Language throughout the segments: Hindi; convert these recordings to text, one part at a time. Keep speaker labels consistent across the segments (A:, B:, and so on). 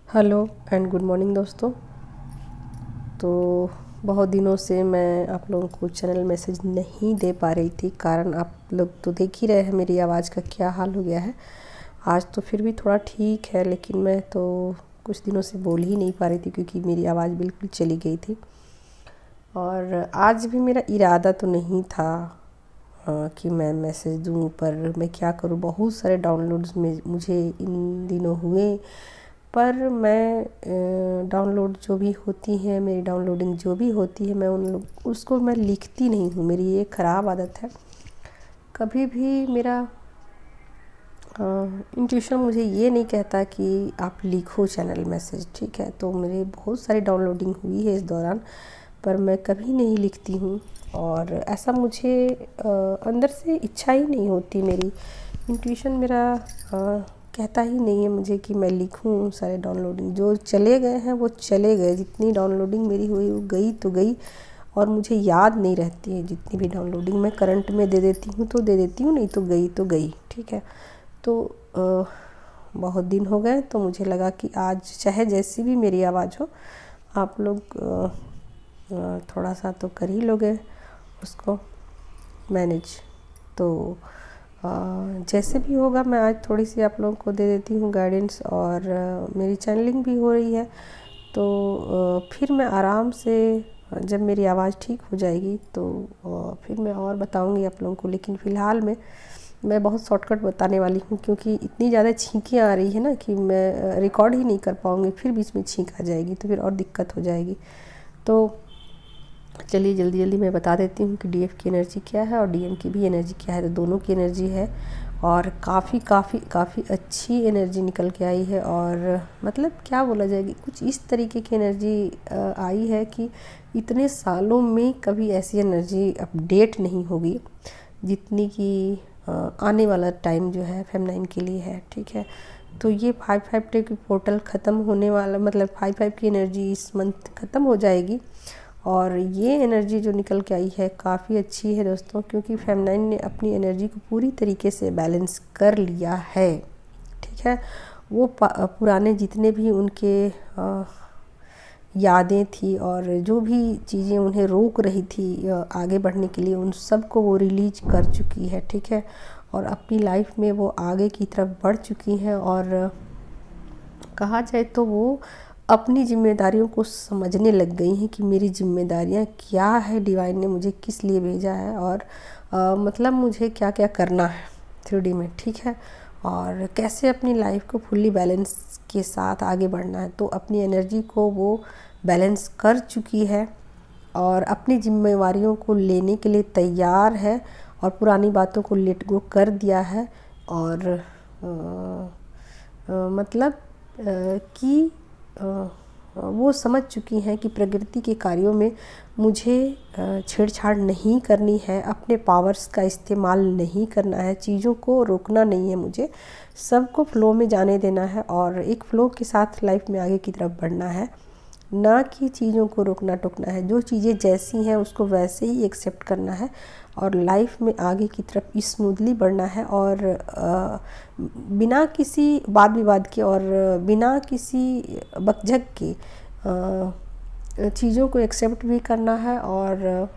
A: हेलो एंड गुड मॉर्निंग दोस्तों। तो बहुत दिनों से मैं आप लोगों को चैनल मैसेज नहीं दे पा रही थी, कारण आप लोग तो देख ही रहे हैं मेरी आवाज़ का क्या हाल हो गया है। आज तो फिर भी थोड़ा ठीक है, लेकिन मैं तो कुछ दिनों से बोल ही नहीं पा रही थी क्योंकि मेरी आवाज़ बिल्कुल चली गई थी। और आज भी मेरा इरादा तो नहीं था कि मैं मैसेज दूँ, पर मैं क्या करूँ, बहुत सारे डाउनलोड्स में मुझे इन दिनों हुए। पर मैं डाउनलोड जो भी होती है, मेरी डाउनलोडिंग जो भी होती है, मैं उन लोग उसको मैं लिखती नहीं हूँ। मेरी ये ख़राब आदत है। कभी भी मेरा इंट्यूशन मुझे ये नहीं कहता कि आप लिखो चैनल मैसेज, ठीक है। तो मेरे बहुत सारी डाउनलोडिंग हुई है इस दौरान, पर मैं कभी नहीं लिखती हूँ। और ऐसा मुझे अंदर से इच्छा ही नहीं होती। मेरी इंट्यूशन मेरा कहता ही नहीं है मुझे कि मैं लिखूँ। सारे डाउनलोडिंग जो चले गए हैं वो चले गए। जितनी डाउनलोडिंग मेरी हुई वो गई तो गई, और मुझे याद नहीं रहती है। जितनी भी डाउनलोडिंग मैं करंट में दे देती हूँ तो दे देती हूँ, नहीं तो गई, ठीक है। तो बहुत दिन हो गए, तो मुझे लगा कि आज चाहे जैसी भी मेरी आवाज़ हो, आप लोग थोड़ा सा तो कर ही लोगे उसको मैनेज। तो जैसे भी होगा, मैं आज थोड़ी सी आप लोगों को दे देती हूँ गाइडेंस। और मेरी चैनलिंग भी हो रही है, तो फिर मैं आराम से जब मेरी आवाज़ ठीक हो जाएगी तो फिर मैं और बताऊँगी आप लोगों को। लेकिन फ़िलहाल में मैं बहुत शॉर्टकट बताने वाली हूँ, क्योंकि इतनी ज़्यादा छींकें आ रही है ना कि मैं रिकॉर्ड ही नहीं कर पाऊँगी। फिर बीच में छींक आ जाएगी तो फिर और दिक्कत हो जाएगी। तो चलिए जल्दी जल्दी मैं बता देती हूँ कि डीएफ की एनर्जी क्या है और डीएम की भी एनर्जी क्या है। तो दोनों की एनर्जी है, और काफ़ी अच्छी एनर्जी निकल के आई है। और मतलब क्या बोला जाएगी, कुछ इस तरीके की एनर्जी आई है कि इतने सालों में कभी ऐसी एनर्जी अपडेट नहीं होगी जितनी कि आने वाला टाइम जो है फेमिनाइन के लिए है, ठीक है। तो ये 5-5 की पोर्टल ख़त्म होने वाला, मतलब 5-5 की एनर्जी इस मंथ ख़त्म हो जाएगी। और ये एनर्जी जो निकल के आई है काफ़ी अच्छी है दोस्तों, क्योंकि फेमिनाइन ने अपनी एनर्जी को पूरी तरीके से बैलेंस कर लिया है, ठीक है। वो पुराने जितने भी उनके यादें थी और जो भी चीज़ें उन्हें रोक रही थी आगे बढ़ने के लिए, उन सब को वो रिलीज कर चुकी है, ठीक है। और अपनी लाइफ में वो आगे की तरफ बढ़ चुकी हैं। और कहा जाए तो वो अपनी जिम्मेदारियों को समझने लग गई हैं कि मेरी जिम्मेदारियां क्या है, डिवाइन ने मुझे किस लिए भेजा है, और मतलब मुझे क्या क्या करना है 3D में, ठीक है। और कैसे अपनी लाइफ को फुल्ली बैलेंस के साथ आगे बढ़ना है। तो अपनी एनर्जी को वो बैलेंस कर चुकी है और अपनी जिम्मेवारियों को लेने के लिए तैयार है, और पुरानी बातों को लेट गो कर दिया है। और मतलब कि वो समझ चुकी हैं कि प्रकृति के कार्यों में मुझे छेड़छाड़ नहीं करनी है, अपने पावर्स का इस्तेमाल नहीं करना है, चीज़ों को रोकना नहीं है, मुझे सबको फ्लो में जाने देना है और एक फ्लो के साथ लाइफ में आगे की तरफ बढ़ना है, ना कि चीज़ों को रोकना टोकना है। जो चीज़ें जैसी हैं उसको वैसे ही एक्सेप्ट करना है और लाइफ में आगे की तरफ स्मूथली बढ़ना है। और बिना किसी वाद विवाद के और बिना किसी बकझक के चीज़ों को एक्सेप्ट भी करना है, और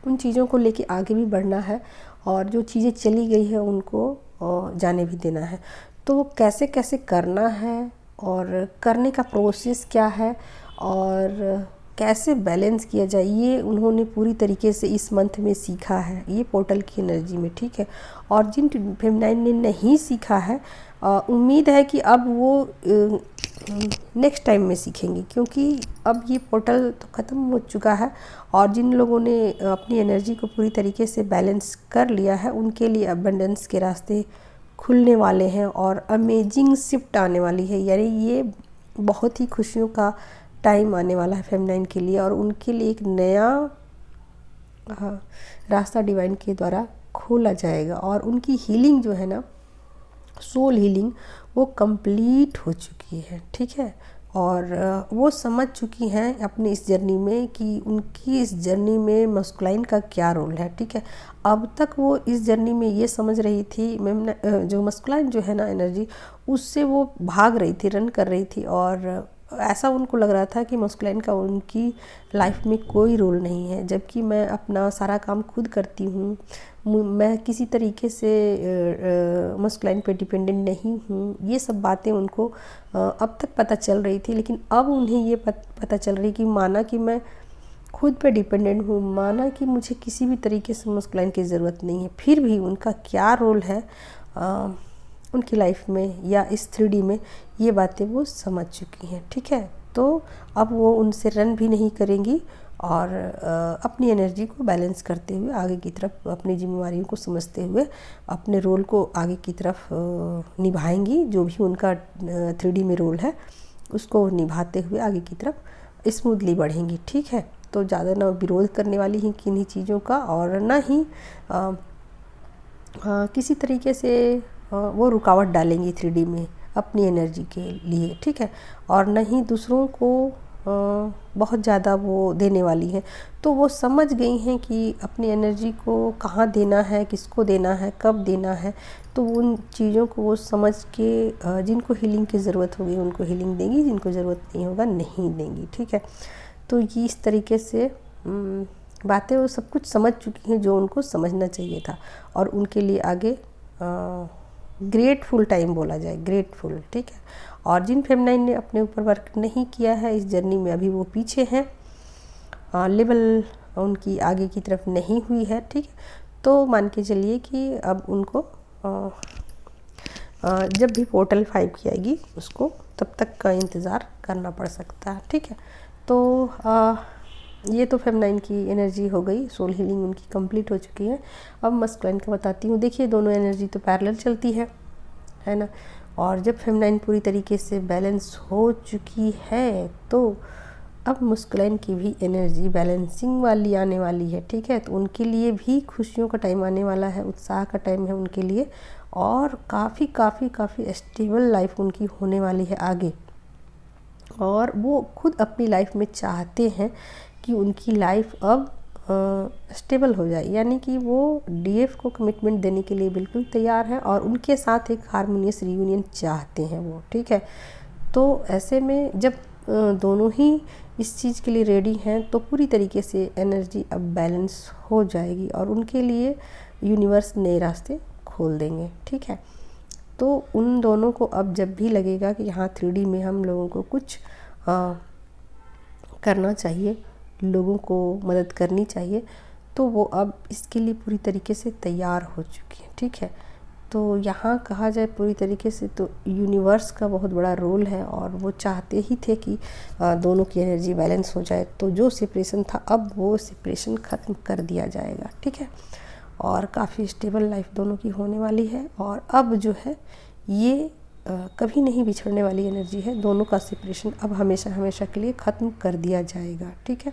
A: उन चीज़ों को लेके आगे भी बढ़ना है, और जो चीज़ें चली गई है उनको जाने भी देना है। तो कैसे कैसे करना है और करने का प्रोसेस क्या है और कैसे बैलेंस किया जाए, ये उन्होंने पूरी तरीके से इस मंथ में सीखा है, ये पोर्टल की एनर्जी में, ठीक है। और जिन फेमिनाइन ने नहीं सीखा है, उम्मीद है कि अब वो नेक्स्ट टाइम में सीखेंगे, क्योंकि अब ये पोर्टल तो ख़त्म हो चुका है। और जिन लोगों ने अपनी एनर्जी को पूरी तरीके से बैलेंस कर लिया है, उनके लिए अबंडेंस के रास्ते खुलने वाले हैं और अमेजिंग शिफ्ट आने वाली है। यानी ये बहुत ही खुशियों का टाइम आने वाला है फेमिनाइन के लिए, और उनके लिए एक नया रास्ता डिवाइन के द्वारा खोला जाएगा। और उनकी हीलिंग जो है ना, सोल हीलिंग, वो कंप्लीट हो चुकी है, ठीक है। और वो समझ चुकी हैं अपनी इस जर्नी में कि उनकी इस जर्नी में मस्कुलाइन का क्या रोल है, ठीक है। अब तक वो इस जर्नी में ये समझ रही थी मैम, जो मस्कुलाइन जो है ना एनर्जी, उससे वो भाग रही थी, रन कर रही थी, और ऐसा उनको लग रहा था कि मस्कुलाइन का उनकी लाइफ में कोई रोल नहीं है, जबकि मैं अपना सारा काम खुद करती हूँ, मैं किसी तरीके से मस्कुलाइन पे डिपेंडेंट नहीं हूँ। ये सब बातें उनको अब तक पता चल रही थी, लेकिन अब उन्हें ये पता चल रही कि माना कि मैं खुद पे डिपेंडेंट हूँ, माना कि मुझे किसी भी तरीके से मस्कुलाइन की ज़रूरत नहीं है, फिर भी उनका क्या रोल है उनकी लाइफ में या इस 3D में, ये बातें वो समझ चुकी हैं, ठीक है। तो अब वो उनसे रन भी नहीं करेंगी और अपनी एनर्जी को बैलेंस करते हुए आगे की तरफ, अपनी जिम्मेवारियों को समझते हुए अपने रोल को आगे की तरफ निभाएंगी। जो भी उनका 3D में रोल है उसको निभाते हुए आगे की तरफ स्मूथली बढ़ेंगी, ठीक है। तो ज़्यादा ना विरोध करने वाली हैं किन्हीं चीज़ों का, और ना ही किसी तरीके से वो रुकावट डालेंगी 3D में अपनी एनर्जी के लिए, ठीक है। और न ही दूसरों को बहुत ज़्यादा वो देने वाली हैं। तो वो समझ गई हैं कि अपनी एनर्जी को कहाँ देना है, किसको देना है, कब देना है। तो उन चीज़ों को वो समझ के जिनको हीलिंग की ज़रूरत होगी उनको हीलिंग देंगी, जिनको ज़रूरत नहीं होगा नहीं देंगी, ठीक है। तो ये इस तरीके से बातें वो सब कुछ समझ चुकी हैं जो उनको समझना चाहिए था, और उनके लिए आगे ग्रेटफुल टाइम बोला जाए, ग्रेटफुल, ठीक है। और जिन फेमिनाइन ने अपने ऊपर वर्क नहीं किया है इस जर्नी में, अभी वो पीछे हैं, लेवल उनकी आगे की तरफ नहीं हुई है, ठीक है। तो मान के चलिए कि अब उनको जब भी पोर्टल 5 की आएगी उसको तब तक का इंतज़ार करना पड़ सकता है, ठीक है। तो ये तो फेमिनाइन की एनर्जी हो गई, सोल हीलिंग उनकी कंप्लीट हो चुकी है। अब मस्कुलाइन का बताती हूँ। देखिए दोनों एनर्जी तो पैरेलल चलती है ना। और जब फेमिनाइन पूरी तरीके से बैलेंस हो चुकी है तो अब मस्कुलाइन की भी एनर्जी बैलेंसिंग वाली आने वाली है, ठीक है। तो उनके लिए भी खुशियों का टाइम आने वाला है, उत्साह का टाइम है उनके लिए, और काफ़ी स्टेबल लाइफ उनकी होने वाली है आगे। और वो खुद अपनी लाइफ में चाहते हैं कि उनकी लाइफ अब स्टेबल हो जाए, यानी कि वो डीएफ को कमिटमेंट देने के लिए बिल्कुल तैयार है, और उनके साथ एक हारमोनियस रियूनियन चाहते हैं वो, ठीक है। तो ऐसे में जब दोनों ही इस चीज़ के लिए रेडी हैं तो पूरी तरीके से एनर्जी अब बैलेंस हो जाएगी, और उनके लिए यूनिवर्स नए रास्ते खोल देंगे, ठीक है। तो उन दोनों को अब जब भी लगेगा कि यहाँ 3D में हम लोगों को कुछ करना चाहिए, लोगों को मदद करनी चाहिए, तो वो अब इसके लिए पूरी तरीके से तैयार हो चुकी है, ठीक है। तो यहाँ कहा जाए पूरी तरीके से तो यूनिवर्स का बहुत बड़ा रोल है, और वो चाहते ही थे कि दोनों की एनर्जी बैलेंस हो जाए। तो जो सेपरेशन था अब वो सेपरेशन ख़त्म कर दिया जाएगा, ठीक है। और काफ़ी स्टेबल लाइफ दोनों की होने वाली है, और अब जो है ये कभी नहीं बिछड़ने वाली एनर्जी है। दोनों का सेपरेशन अब हमेशा हमेशा के लिए ख़त्म कर दिया जाएगा, ठीक है,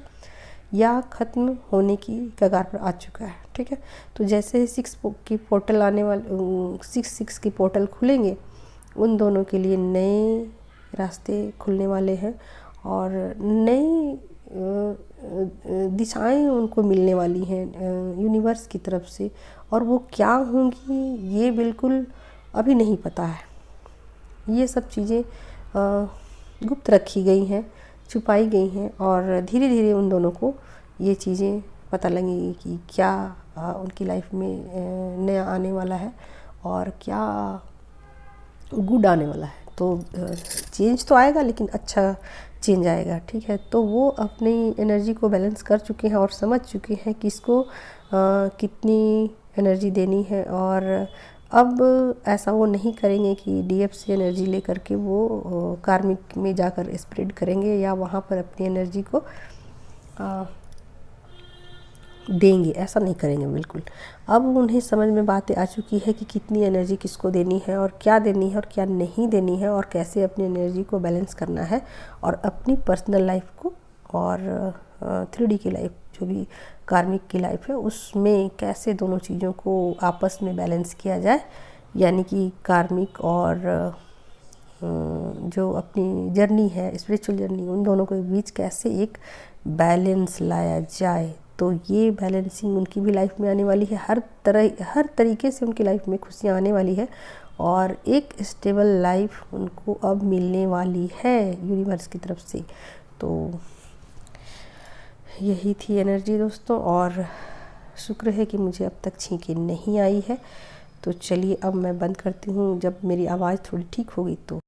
A: या ख़त्म होने की कगार पर आ चुका है, ठीक है। तो जैसे ही 6 की पोर्टल आने वाले 6 की पोर्टल खुलेंगे, उन दोनों के लिए नए रास्ते खुलने वाले हैं, और नई दिशाएं उनको मिलने वाली हैं यूनिवर्स की तरफ से। और वो क्या होंगी ये बिल्कुल अभी नहीं पता है, ये सब चीज़ें गुप्त रखी गई हैं, छुपाई गई हैं, और धीरे धीरे उन दोनों को ये चीज़ें पता लगेंगी कि क्या उनकी लाइफ में नया आने वाला है और क्या गुड आने वाला है। तो चेंज तो आएगा, लेकिन अच्छा चेंज आएगा, ठीक है। तो वो अपनी एनर्जी को बैलेंस कर चुके हैं और समझ चुके हैं कि इसको कितनी एनर्जी देनी है, और अब ऐसा वो नहीं करेंगे कि डीएफ से एनर्जी लेकर के वो कार्मिक में जाकर स्प्रेड करेंगे या वहाँ पर अपनी एनर्जी को देंगे, ऐसा नहीं करेंगे बिल्कुल। अब उन्हें समझ में बातें आ चुकी है कि कितनी एनर्जी किसको देनी है, और क्या देनी है और क्या नहीं देनी है, और कैसे अपनी एनर्जी को बैलेंस करना है, और अपनी पर्सनल लाइफ को और 3D की लाइफ जो भी कार्मिक की लाइफ है उसमें कैसे दोनों चीज़ों को आपस में बैलेंस किया जाए, यानी कि कार्मिक और जो अपनी जर्नी है, स्पिरिचुअल जर्नी, उन दोनों के बीच कैसे एक बैलेंस लाया जाए। तो ये बैलेंसिंग उनकी भी लाइफ में आने वाली है, हर तरीके से उनकी लाइफ में खुशियाँ आने वाली है और एक स्टेबल लाइफ उनको अब मिलने वाली है यूनिवर्स की तरफ से। तो यही थी एनर्जी दोस्तों, और शुक्र है कि मुझे अब तक छींके नहीं आई है। तो चलिए अब मैं बंद करती हूँ, जब मेरी आवाज़ थोड़ी ठीक होगी तो